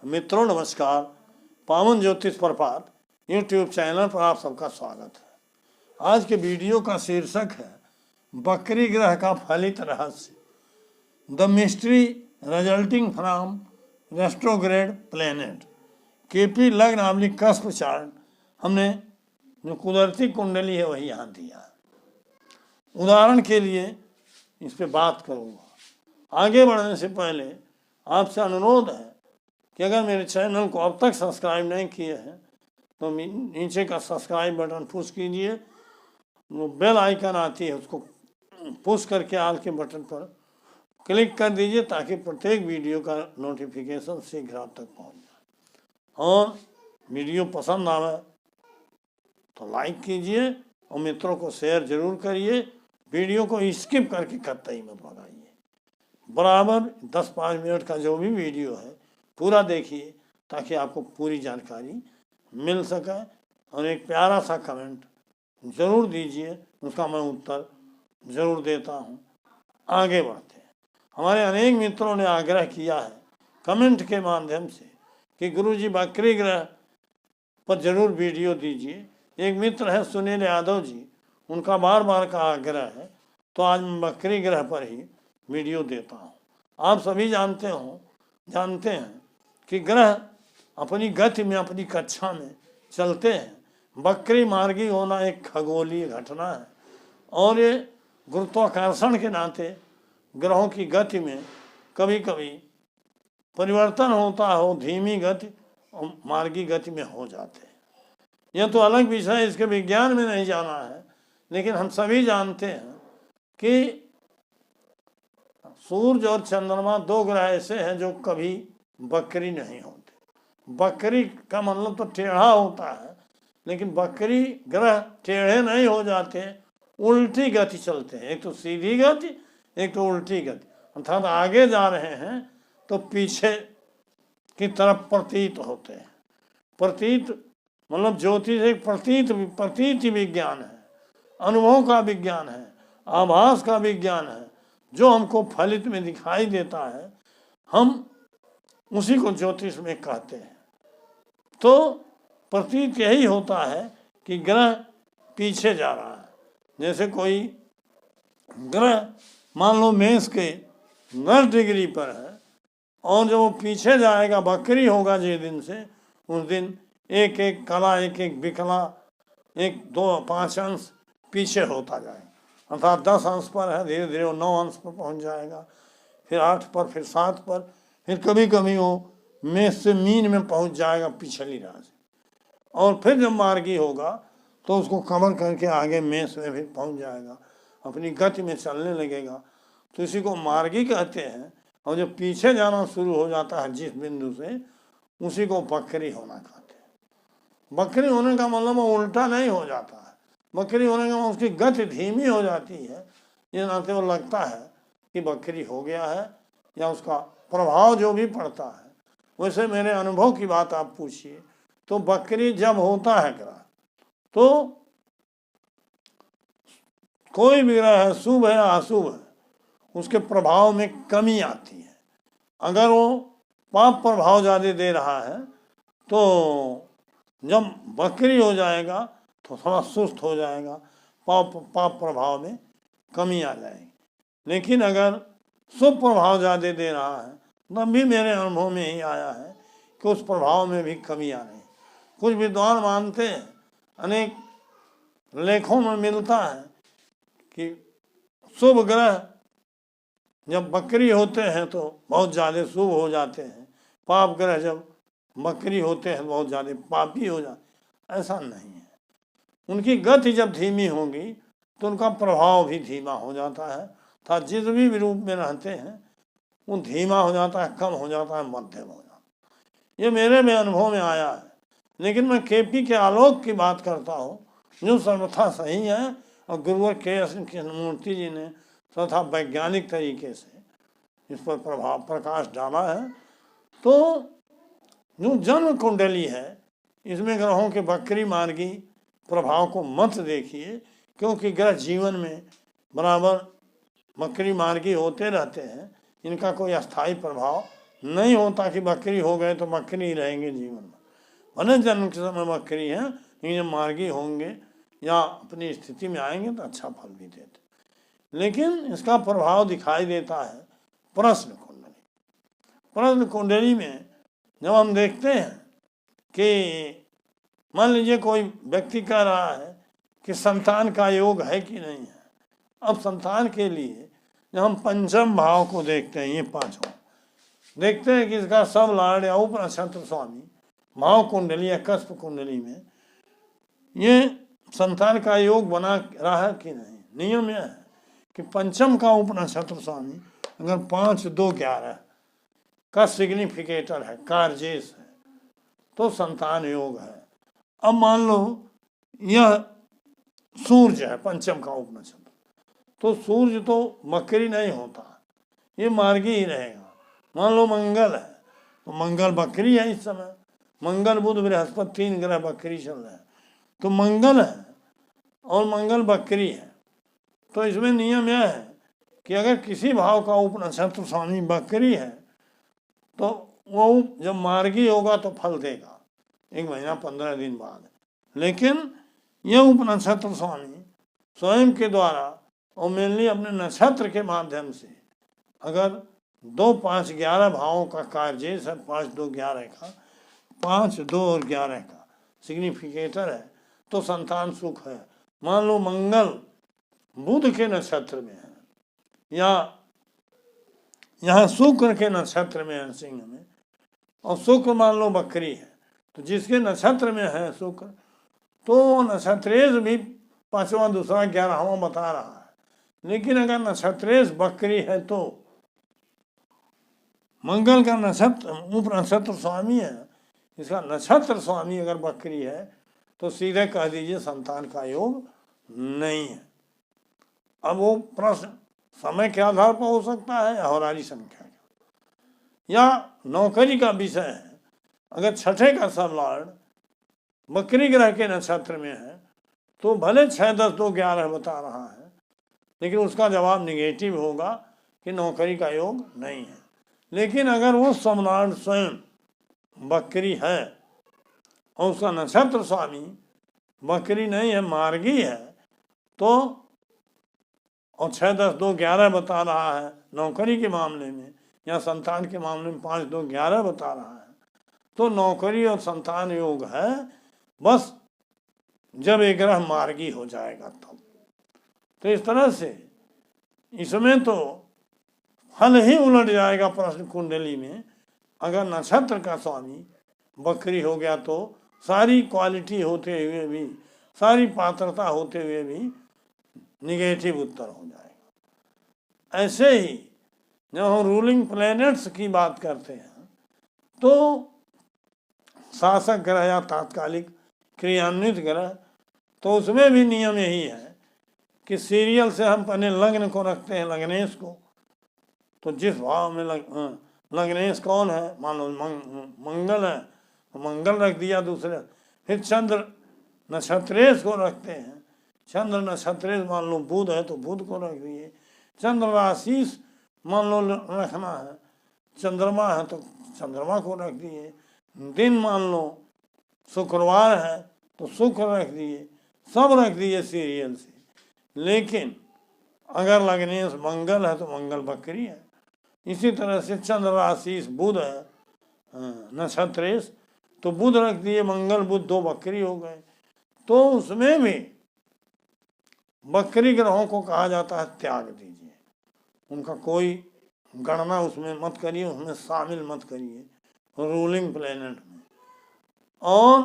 मित्रों नमस्कार। पावन ज्योतिष प्रपात यूट्यूब चैनल पर आप सबका स्वागत है। आज के वीडियो का शीर्षक है बकरी ग्रह का फलित रहस्य, the mystery resulting from retrograde planet. KP लग्न नामक कस्प चार्ट हमने जो कुदरती कुंडली है वही यहाँ दिया है। उदाहरण के लिए इस पे बात करूँगा। आगे बढ़ने से पहले आपसे अनुरोध है कि अगर मेरे चैनल को अब तक सब्सक्राइब नहीं किए हैं तो नीचे का सब्सक्राइब बटन पुश कीजिए, वो बेल आइकन आती है उसको पुश करके आल के बटन पर क्लिक कर दीजिए ताकि प्रत्येक वीडियो का नोटिफिकेशन शीघ्र आप तक पहुंच जाए। और वीडियो पसंद आवे तो लाइक कीजिए और मित्रों को शेयर जरूर करिए। वीडियो को स्किप करके कतई मत भगाइए। बराबर 10-5 मिनट का जो भी वीडियो है पूरा देखिए ताकि आपको पूरी जानकारी मिल सके। और एक प्यारा सा कमेंट ज़रूर दीजिए, उसका मैं उत्तर ज़रूर देता हूँ। आगे बढ़ते हैं। हमारे अनेक मित्रों ने आग्रह किया है कमेंट के माध्यम से कि गुरुजी बकरी ग्रह पर ज़रूर वीडियो दीजिए। एक मित्र है सुनील यादव जी, उनका बार बार का आग्रह है, तो आज मैं बकरी ग्रह पर ही वीडियो देता हूँ। आप सभी जानते हैं कि ग्रह अपनी गति में अपनी कक्षा में चलते हैं। बकरी मार्गी होना एक खगोलीय घटना है और ये गुरुत्वाकर्षण के नाते ग्रहों की गति में कभी कभी परिवर्तन होता हो, धीमी गति और मार्गी गति में हो जाते हैं। यह तो अलग विषय है, इसके विज्ञान में नहीं जाना है, लेकिन हम सभी जानते हैं कि सूर्य और चंद्रमा 2 ग्रह ऐसे हैं जो कभी बकरी नहीं होते। बकरी का मतलब तो टेढ़ा होता है, लेकिन बकरी ग्रह टेढ़े नहीं हो जाते, उल्टी गति चलते हैं। एक तो सीधी गति, एक तो उल्टी गति, अर्थात आगे जा रहे हैं तो पीछे की तरफ प्रतीत होते हैं। प्रतीत मतलब ज्योतिष एक प्रतीति विज्ञान है, अनुभव का विज्ञान है, आभास का विज्ञान है। जो हमको फलित में दिखाई देता है हम उसी को ज्योतिष में कहते हैं। तो प्रतीत यही होता है कि ग्रह पीछे जा रहा है। जैसे कोई ग्रह मान लो मेष के 10 डिग्री पर है और जब वो पीछे जाएगा, बकरी होगा जिस दिन से, उस दिन एक एक कला, एक एक बिकला, 1, 2, 5 अंश पीछे होता जाएगा। अर्थात 10 अंश पर है, धीरे धीरे वो 9 अंश पर पहुंच जाएगा, फिर 8 पर, फिर 7 पर, फिर कभी कभी वो मेष से मीन में पहुंच जाएगा पिछली राशि। और फिर जब मार्गी होगा तो उसको कवर करके आगे मेष में फिर पहुंच जाएगा, अपनी गति में चलने लगेगा। तो इसी को मार्गी कहते हैं। और जब पीछे जाना शुरू हो जाता है जिस बिंदु से, उसी को बकरी होना कहते हैं। बकरी होने का मतलब वो उल्टा नहीं हो जाता है। बकरी होने का उसकी गति धीमी हो जाती है, ये नाते वो लगता है कि बकरी हो गया है, या उसका प्रभाव जो भी पड़ता है। वैसे मेरे अनुभव की बात आप पूछिए तो बकरी जब होता है ग्रह, तो कोई भी ग्रह है, शुभ है अशुभ है, उसके प्रभाव में कमी आती है। अगर वो पाप प्रभाव ज़्यादा दे रहा है तो जब बकरी हो जाएगा तो थोड़ा सुस्त हो जाएगा, पाप प्रभाव में कमी आ जाएगी। लेकिन अगर शुभ प्रभाव ज़्यादा दे रहा है तब भी मेरे अनुभव में ही आया है कि उस प्रभाव में भी कमी आ रही है। कुछ विद्वान मानते हैं, अनेक लेखों में मिलता है कि शुभ ग्रह जब बकरी होते हैं तो बहुत ज़्यादा शुभ हो जाते हैं, पाप ग्रह जब बकरी होते हैं बहुत ज़्यादा पापी हो जाते। ऐसा नहीं है। उनकी गति जब धीमी होगी तो उनका प्रभाव भी धीमा हो जाता है। था जिस भी रूप में रहते हैं वो धीमा हो जाता है, कम हो जाता है, मध्यम हो जाता है। ये मेरे में अनुभव में आया है। लेकिन मैं केपी के आलोक की बात करता हूँ जो सर्वथा सही है, और गुरुवर के कृष्णमूर्ति जी ने सर्वथा वैज्ञानिक तरीके से इस पर प्रकाश डाला है। तो जो जन्म कुंडली है इसमें ग्रहों के बकरी मार्गी प्रभाव को मत देखिए, क्योंकि ग्रह जीवन में बराबर बकरी मार्गी होते रहते हैं, इनका कोई अस्थायी प्रभाव नहीं होता कि बकरी हो गए तो बकरी ही रहेंगे जीवन में, भले जन्म के समय बकरी है, लेकिन जब मार्गी होंगे या अपनी स्थिति में आएंगे तो अच्छा फल भी देते। लेकिन इसका प्रभाव दिखाई देता है प्रश्न कुंडली। प्रश्न कुंडली में जब हम देखते हैं कि मान लीजिए कोई व्यक्ति कह रहा है कि संतान का योग है कि नहीं है। अब संतान के लिए जब हम पंचम भाव को देखते हैं, ये पांचों देखते हैं कि इसका सब लॉर्ड या उप नक्षत्र स्वामी भाव कुंडली या कस्प कुंडली में ये संतान का योग बना रहा है कि नहीं। नियम यह है कि पंचम का उप नक्षत्र स्वामी अगर 5-2-11 का सिग्निफिकेटर है, कारजेश है, तो संतान योग है। अब मान लो यह सूर्य है पंचम का उप नक्षत्र, तो सूर्य तो बकरी नहीं होता, ये मार्गी ही रहेगा। मान लो मंगल है तो मंगल बकरी है। इस समय मंगल बुध बृहस्पति 3 ग्रह बकरी चल रहे हैं, तो मंगल है और मंगल बकरी है। तो इसमें नियम यह है कि अगर किसी भाव का उप नक्षत्र स्वामी बकरी है तो वो जब मार्गी होगा तो फल देगा 1 महीना 15 दिन बाद। लेकिन यह उप नक्षत्र स्वामी स्वयं के द्वारा और मेनली अपने नक्षत्र के माध्यम से अगर 2, 5, 11 भावों का कारजेश है, 5, 2, 11 का, 5, 2 और 11 का सिग्निफिकेटर है, तो संतान सुख है। मान लो मंगल बुध के नक्षत्र में है या यहाँ शुक्र के नक्षत्र में है सिंह में, और शुक्र मान लो बकरी है, तो जिसके नक्षत्र में है शुक्र तो नक्षत्रेश भी 5वां 2रा 11वां बता रहा है। लेकिन अगर नक्षत्रेश बकरी है तो मंगल का नक्षत्र उप नक्षत्र स्वामी है, इसका नक्षत्र स्वामी अगर बकरी है तो सीधे कह दीजिए संतान का योग नहीं है। अब वो प्रश्न समय के आधार पर हो सकता है या होरारी संख्या का या नौकरी का विषय है। अगर छठे का सब लॉर्ड बकरी ग्रह के नक्षत्र में है तो भले 6, 10, 2, 11 बता रहा है, लेकिन उसका जवाब निगेटिव होगा कि नौकरी का योग नहीं है। लेकिन अगर वो सम्राट स्वयं बकरी है और उसका नक्षत्र स्वामी बकरी नहीं है, मार्गी है, तो और 6, 10, 2, 11 बता रहा है नौकरी के मामले में या संतान के मामले में 5, 2, 11 बता रहा है, तो नौकरी और संतान योग है। बस जब एक ग्रह मार्गी हो जाएगा तब। तो इस तरह से इसमें तो फल ही उलट जाएगा प्रश्न कुंडली में। अगर नक्षत्र का स्वामी बकरी हो गया तो सारी क्वालिटी होते हुए भी, सारी पात्रता होते हुए भी निगेटिव उत्तर हो जाएगा। ऐसे ही जब हम रूलिंग प्लैनेट्स की बात करते हैं तो शासक ग्रह या तात्कालिक क्रियान्वित ग्रह, तो उसमें भी नियम यही है कि सीरियल से हम पहले लग्न को रखते हैं, लग्नेश को। तो जिस भाव में लग्नेश कौन है, मान लो मंगल है तो मंगल रख दिया दूसरे। फिर चंद्र नक्षत्रेश को रखते हैं, चंद्र नक्षत्रेश मान लो बुध है तो बुध को रख दिए। चंद्र राशि मान लो रखना है, चंद्रमा है तो चंद्रमा को रख दिए। दिन मान लो शुक्रवार है तो शुक्र रख दिए, सब रख दिए सीरियल से। लेकिन अगर लग्नेश मंगल है तो मंगल बकरी है। इसी तरह से चंद्र राशि बुध है नक्षत्रेश तो बुध रख दिए, मंगल बुध 2 बकरी हो गए। तो उसमें भी बकरी ग्रहों को कहा जाता है त्याग दीजिए, उनका कोई गणना उसमें मत करिए, उसमें शामिल मत करिए रूलिंग प्लैनेट में। और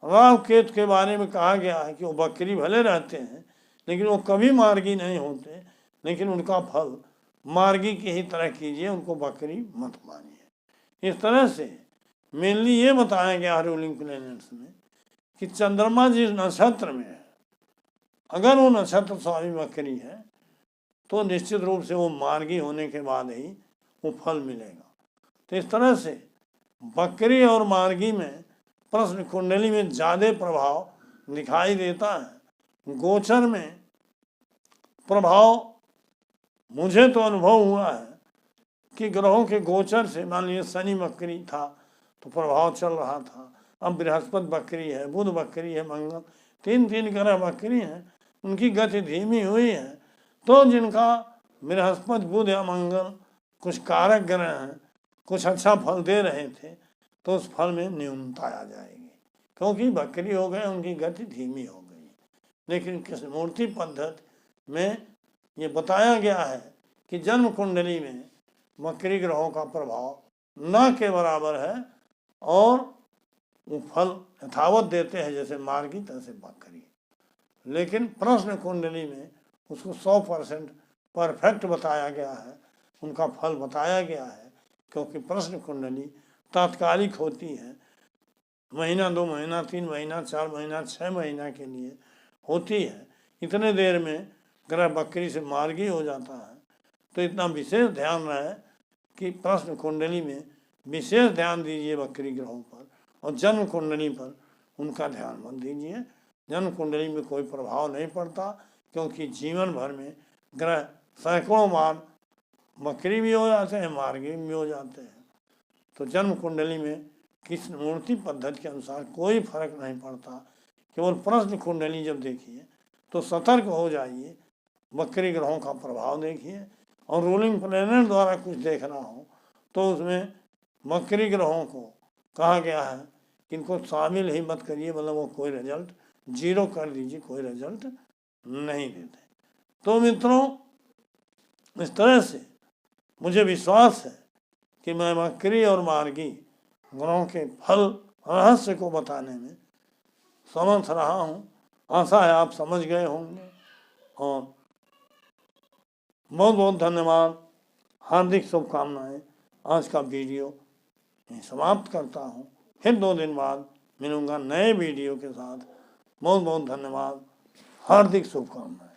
राहु केतु के बारे में कहा गया है कि वो बकरी भले रहते हैं लेकिन वो कभी मार्गी नहीं होते, लेकिन उनका फल मार्गी की ही तरह कीजिए, उनको बकरी मत मानिए। इस तरह से मेनली ये बताया गया रूलिंग प्लैनेट्स में कि चंद्रमा जिस नक्षत्र में है, अगर वो नक्षत्र स्वामी बकरी है तो निश्चित रूप से वो मार्गी होने के बाद ही वो फल मिलेगा। तो इस तरह से बकरी और मार्गी में प्रश्न कुंडली में ज़्यादा प्रभाव दिखाई देता है। गोचर में प्रभाव मुझे तो अनुभव हुआ है कि ग्रहों के गोचर से, मान लीजिए शनि बकरी था तो प्रभाव चल रहा था, अब बृहस्पति बकरी है, बुध बकरी है, मंगल, तीन ग्रह बकरी हैं, उनकी गति धीमी हुई है। तो जिनका बृहस्पति बुध या मंगल कुछ कारक ग्रह हैं, कुछ अच्छा फल दे रहे थे, तो उस फल में न्यूनता आ जाएगी, क्योंकि बकरी हो गए, उनकी गति धीमी हो गई। लेकिन कृष्णमूर्ति पद्धति में ये बताया गया है कि जन्म कुंडली में बकरी ग्रहों का प्रभाव न के बराबर है और वो फल यथावत देते हैं, जैसे मार्गी तैसे बकरी। लेकिन प्रश्न कुंडली में उसको 100% परफेक्ट बताया गया है, उनका फल बताया गया है, क्योंकि प्रश्न कुंडली तात्कालिक होती है, महीना 2 महीना 3 महीना 4 महीना 6 महीना के लिए होती है। इतने देर में ग्रह बकरी से मार्गी हो जाता है। तो इतना विशेष ध्यान रहे कि प्रश्न कुंडली में विशेष ध्यान दीजिए बकरी ग्रहों पर, और जन्म कुंडली पर उनका ध्यान मत दीजिए। जन्म कुंडली में कोई प्रभाव नहीं पड़ता, क्योंकि जीवन भर में ग्रह सैकड़ों बार बकरी भी हो जाते हैं, मार्गी भी हो जाते हैं। तो जन्म कुंडली में कृष्णमूर्ति पद्धति के अनुसार कोई फर्क नहीं पड़ता। केवल प्रश्न कुंडली जब देखिए तो सतर्क हो जाइए, बकरी ग्रहों का प्रभाव देखिए। और रूलिंग प्लैनेट द्वारा कुछ देखना हो तो उसमें बकरी ग्रहों को कहा गया है कि इनको शामिल ही मत करिए, मतलब वो कोई रिजल्ट, जीरो कर दीजिए, कोई रिजल्ट नहीं देते। तो मित्रों, इस तरह से मुझे विश्वास है कि मैं बकरी और मार्गी ग्रहों के फल रहस्य को बताने में समर्थ रहा हूँ। आशा है आप समझ गए होंगे। और बहुत बहुत धन्यवाद, हार्दिक शुभकामनाएं। आज का वीडियो समाप्त करता हूँ, फिर 2 दिन बाद मिलूँगा नए वीडियो के साथ। बहुत बहुत धन्यवाद, हार्दिक शुभकामनाएं।